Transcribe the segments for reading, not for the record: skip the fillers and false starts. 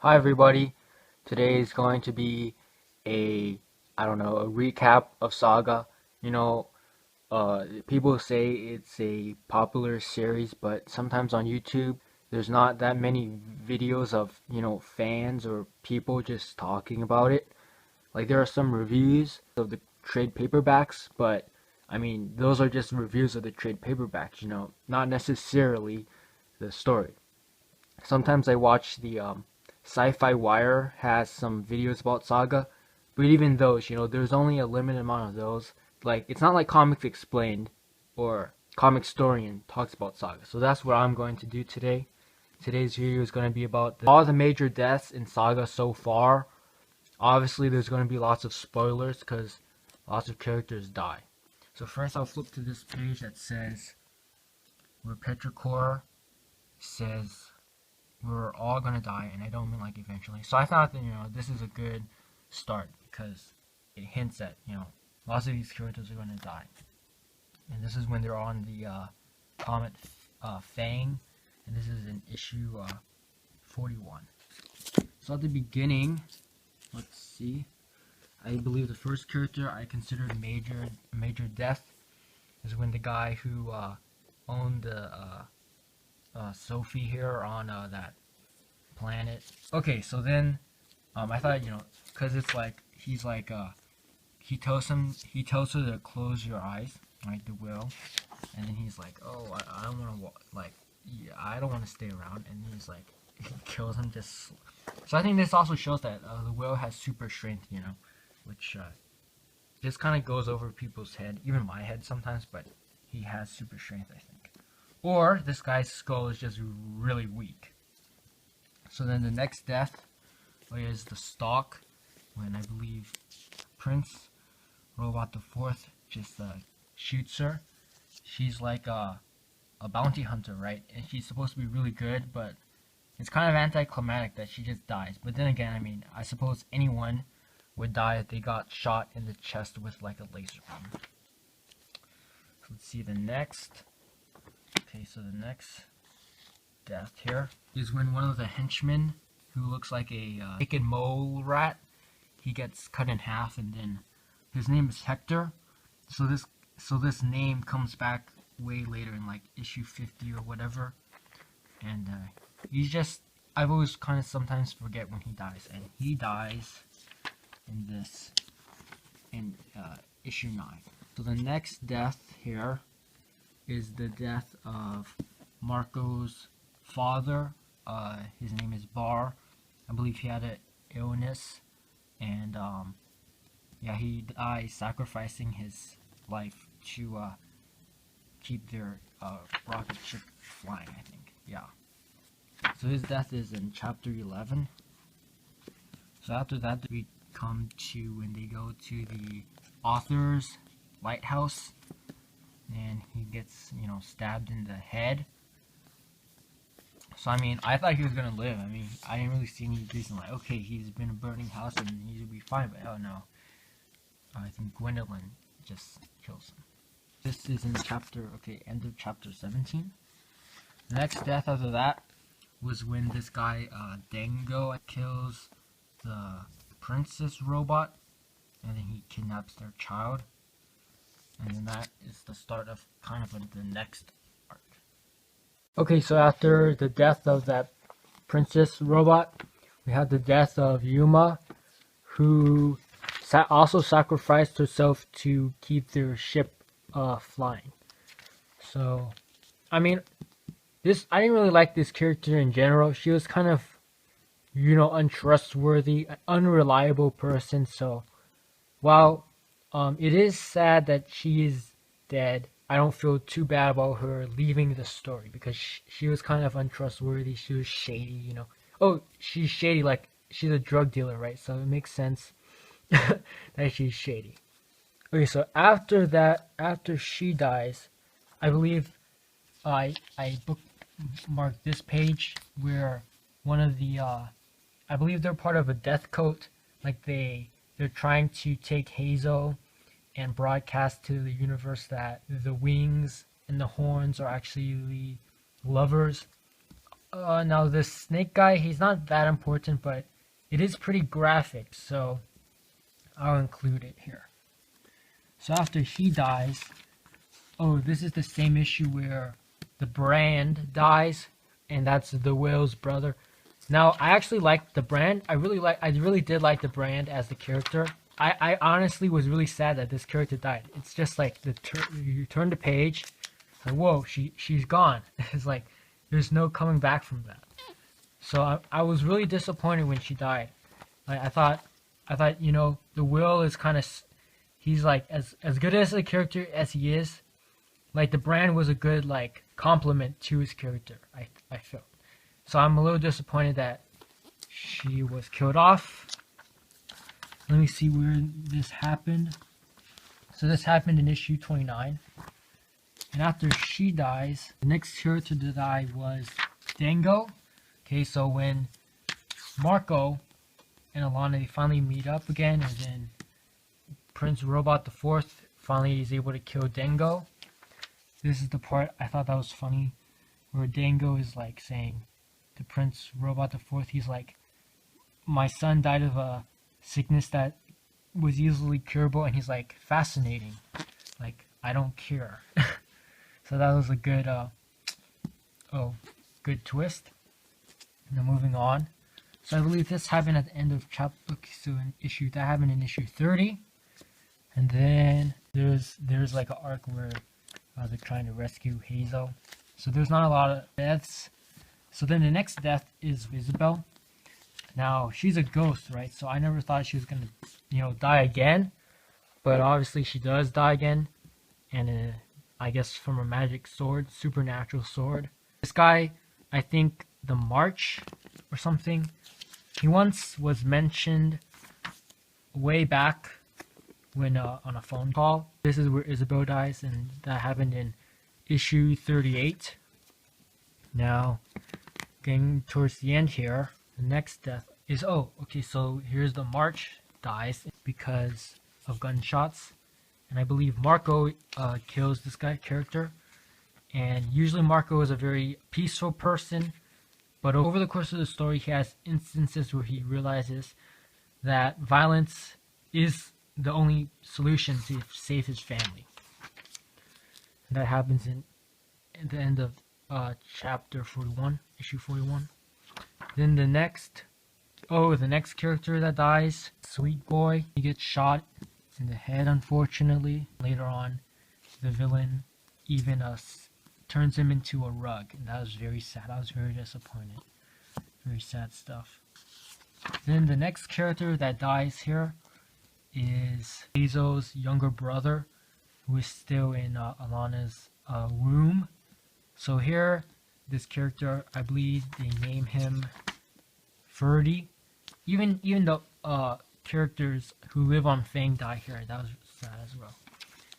Hi everybody. Today is going to be a recap of Saga. You know, people say it's a popular series, but sometimes on YouTube there's not that many videos of, fans or people just talking about it. Like there are some reviews of the trade paperbacks, but I mean, those are just reviews of the trade paperbacks, not necessarily the story. Sometimes I watch the Sci-Fi Wire has some videos about Saga, but even those, there's only a limited amount of those. Like it's not like Comics Explained or Comic Storian talks about Saga. So that's what I'm going to do today. Today's video is going to be about all the major deaths in Saga so far. Obviously, there's going to be lots of spoilers because lots of characters die. So first, I'll flip to this page that says where Petrichor says we're all gonna die, and I don't mean like eventually. So I thought that this is a good start because it hints that lots of these characters are gonna die, and this is when they're on the comet Fang, and this is in issue 41. So at the beginning, let's see. I believe the first character I considered major death is when the guy who owned the Sophie here on that planet. Okay, so then I thought because it's like he's like he tells her to close your eyes, right, the will, and then he's like, oh, I don't want to yeah, I don't want to stay around, and he's like he kills him just. So I think this also shows that the will has super strength, which just kind of goes over people's head, even my head sometimes, but he has super strength, I think. Or this guy's skull is just really weak. So then the next death is the Stalk, when I believe Prince Robot the Fourth just shoots her. She's like a bounty hunter, right? And she's supposed to be really good, but it's kind of anticlimactic that she just dies. But then again, I mean, I suppose anyone would die if they got shot in the chest with like a laser gun. So let's see the next. Okay, so the next death here is when one of the henchmen, who looks like a naked mole rat, he gets cut in half, and then his name is Hector. So this name comes back way later in like issue 50 or whatever, and he's just, I've always kind of sometimes forget when he dies, and he dies in this in issue 9. So the next death here is the death of Marco's father. His name is Bar. I believe he had an illness, and yeah, he dies sacrificing his life to keep their rocket ship flying, I think. Yeah. So his death is in chapter 11. So after that, we come to when they go to the author's lighthouse, and he gets, stabbed in the head. So I mean, I thought he was gonna live. I mean, I didn't really see any reason like, okay, he's been a burning house and he'll be fine. But oh no, I think Gwendolyn just kills him. This is in end of chapter 17. The next death after that was when this guy Dango kills the princess robot, and then he kidnaps their child, and then that is the start of kind of the next arc. Okay, so after the death of that princess robot, we had the death of Yuma, who also sacrificed herself to keep their ship flying. So, I mean, I didn't really like this character in general. She was kind of, untrustworthy, an unreliable person. So, while it is sad that she is dead, I don't feel too bad about her leaving the story, because she was kind of untrustworthy. She was shady, Oh, she's shady, like she's a drug dealer, right? So it makes sense that she's shady. Okay, so after that, after she dies, I believe I bookmarked this page where one of the I believe they're part of a death cult. Like they're trying to take Hazel and broadcast to the universe that the wings and the horns are actually lovers. Now this snake guy, he's not that important, but it is pretty graphic, so I'll include it here. So after he dies, oh, this is the same issue where the brand dies, and that's the Will's brother. Now, I actually liked the brand. I really did like the brand as the character. I honestly was really sad that this character died. It's just like you turn the page, like whoa, she's gone. It's like there's no coming back from that. So I was really disappointed when she died. I thought the Will is kind of he's like as good as a character as he is. Like the brand was a good like compliment to his character. I felt. So I'm a little disappointed that she was killed off. Let me see where this happened. So this happened in issue 29. And after she dies, the next character to die was Dango. Okay, so when Marco and Alana they finally meet up again, and then Prince Robot the Fourth finally is able to kill Dango. This is the part I thought that was funny, where Dango is like saying to Prince Robot the Fourth, he's like, "My son died of a sickness that was easily curable," and he's like, "Fascinating. Like I don't care." So that was a good, good twist. Now moving on. So I believe this happened at the end of chapter. So in issue that happened in issue 30, and then there's like an arc where they're trying to rescue Hazel. So there's not a lot of deaths. So then the next death is Isabel. Now she's a ghost, right? So I never thought she was gonna, die again, but obviously she does die again, and I guess from a magic sword, supernatural sword. This guy, I think the March or something, he once was mentioned way back when on a phone call. This is where Isabel dies, and that happened in issue 38. Now, getting towards the end here, the next death is, so here's the March dies because of gunshots. And I believe Marco kills this guy character. And usually Marco is a very peaceful person, but over the course of the story, he has instances where he realizes that violence is the only solution to save his family. And that happens at the end of chapter 41, issue 41. Then the next character that dies, Sweet Boy, he gets shot in the head, unfortunately. Later on, the villain even turns him into a rug, and that was very sad. I was very disappointed. Very sad stuff. Then the next character that dies here is Hazel's younger brother, who is still in Alana's room. So here, this character, I believe they name him Ferdy. Even the characters who live on Fang die here. That was sad as well.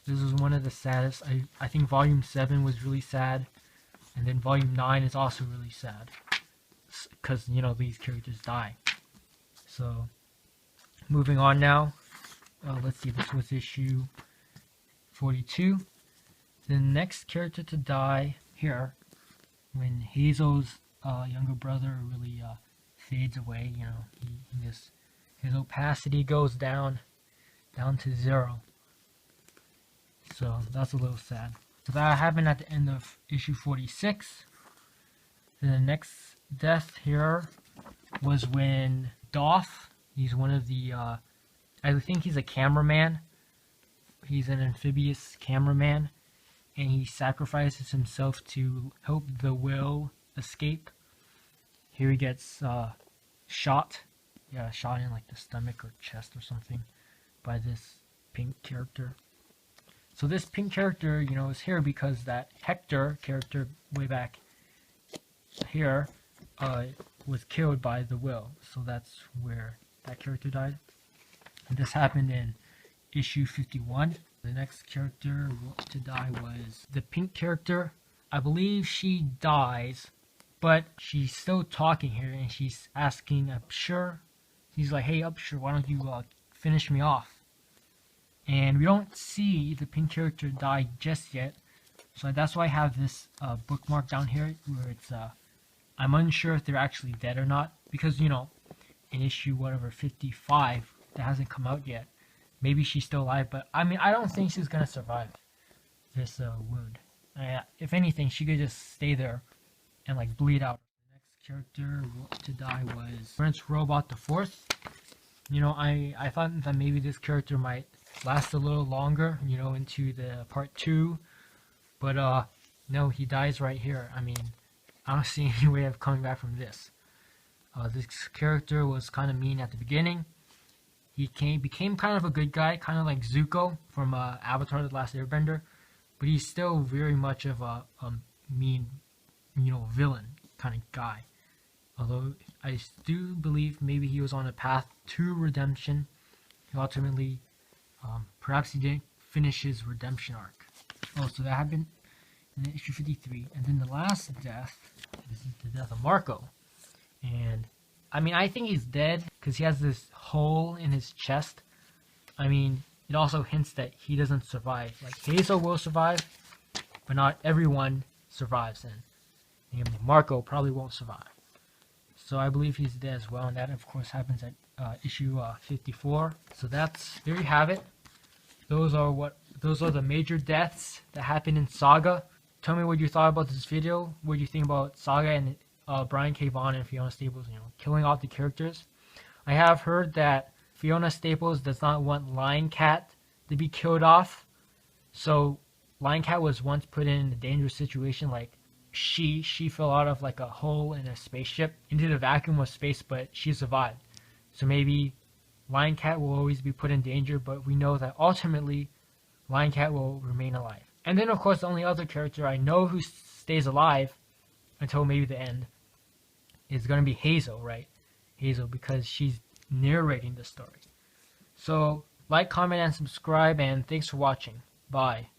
This is one of the saddest. I think volume 7 was really sad, and then volume 9 is also really sad because these characters die. So moving on now. Let's see, this was issue 42. The next character to die here, when Hazel's younger brother really fades away, his opacity goes down to 0. So that's a little sad. So that happened at the end of issue 46. Then the next death here was when Doth, he's one of the, I think he's a cameraman. He's an amphibious cameraman, and he sacrifices himself to help the Will escape. Here he gets shot. Yeah, shot in like the stomach or chest or something by this pink character. So this pink character, is here because that Hector character way back here was killed by the Will. So that's where that character died. And this happened in issue 51. The next character to die was the pink character. I believe she dies, but she's still talking here, and she's asking Upshur. He's like, "Hey Upshur, why don't you finish me off?" And we don't see the pink character die just yet, so that's why I have this bookmark down here where it's I'm unsure if they're actually dead or not because, you know, in issue whatever 55 that hasn't come out yet, maybe she's still alive. But I mean, I don't think she's gonna survive this wound. If anything, she could just stay there and like bleed out. The next character to die was Prince Robot the Fourth. You know, I thought that maybe this character might last a little longer, you know, into the part 2, but no, he dies right here. I mean, I don't see any way of coming back from this. This character was kind of mean at the beginning. He became kind of a good guy, kind of like Zuko from Avatar: The Last Airbender, but he's still very much of a mean, you know, villain kind of guy. Although I do believe maybe he was on a path to redemption. He ultimately, perhaps he didn't finish his redemption arc. Oh, so that happened in issue 53. And then the last death is the death of Marco. And, I mean, I think he's dead because he has this hole in his chest. I mean, it also hints that he doesn't survive. Like, Hazel will survive, but not everyone survives. And Marco probably won't survive. So I believe he's dead as well. And that, of course, happens at issue 54. So there you have it. Those are the major deaths that happened in Saga. Tell me what you thought about this video. What do you think about Saga and Brian K. Vaughan and Fiona Staples, you know, killing off the characters? I have heard that Fiona Staples does not want Lion Cat to be killed off. So Lion Cat was once put in a dangerous situation. Like she fell out of like a hole in a spaceship into the vacuum of space, but she survived. So maybe Lion Cat will always be put in danger, but we know that ultimately Lion Cat will remain alive. And then, of course, the only other character I know who stays alive until maybe the end is going to be Hazel, right? Hazel, because she's narrating the story. So, like, comment, and subscribe, and thanks for watching. Bye.